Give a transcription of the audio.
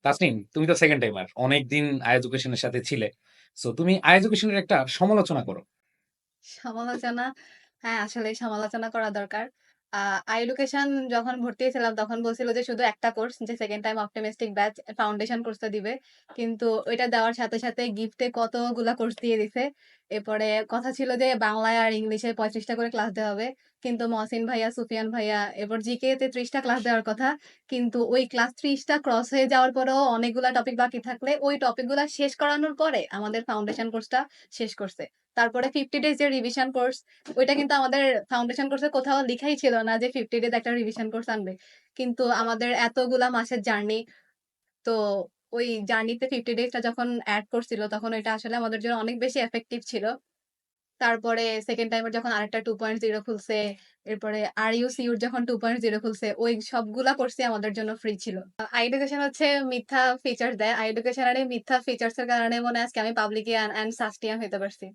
তাসনিম, তুমি তো second timer. অনেকদিন এডুকেশন এর সাথে ছিলে। সো তুমি এডুকেশন এর একটা সমালোচনা করো। সমালোচনা, হ্যাঁ, আসলেই সমালোচনা করা দরকার। আ এডুকেশন যখন ভর্তি হয়েছিলাম তখন বলছিল যে শুধু একটা কোর্স যে second time optimistic batch foundation কোর্সটা দিবে। কিন্তু ওইটা দেওয়ার সাথে, সাথে গিফটে কতগুলা কোর্স দিয়ে দিছে। এরপরে কথা ছিল যে বাংলায় আর ইংলিশে ৩৫ টা করে ক্লাস দেওয়া হবে। কিন্তু মহসিন ভাইয়া, সুফিয়ান ভাইয়া এরপর জিকে তে ৩০ টা ক্লাস দেওয়ার কথা। কিন্তু ওই ক্লাস ৩০ টা ক্রস হয়ে যাওয়ার পরেও অনেকগুলা টপিক বাকি থাকলে ওই টপিকগুলা শেষ করানোর পরে আমাদের ফাউন্ডেশন কোর্সটা শেষ করছে। তারপরে 50 ডেজ যে রিভিশন কোর্স, ওইটা কিন্তু আমাদের ফাউন্ডেশন কোর্সে কোথাও লিখাই ছিল না যে 50 ডেজ একটা রিভিশন কোর্স আনবে। কিন্তু আমাদের এতগুলা মাসের জার্নি, তো ওই জার্নিতে 50 ডেজটা যখন এড করছিল তখন এটা আসলে আমাদের জন্য অনেক বেশি এফেক্টিভ ছিল। তারপরে সেকেন্ড টাইমের যখন আরেকটা 2.0 খুলছে, এরপরে আর ইউ সিউর যখন 2.0 খুলছে, ওই সবগুলা কোর্সই আমাদের জন্য ফ্রি ছিল। এডুকেশন হচ্ছে মিথ্যা ফিচার দেয়। এডুকেশনের এই মিথ্যা ফিচার্স এর কারণে মনে হয় আজকে আমি পাবলিকিয়ান অ্যান্ড সাস্টিয়ান হইতে পারছি।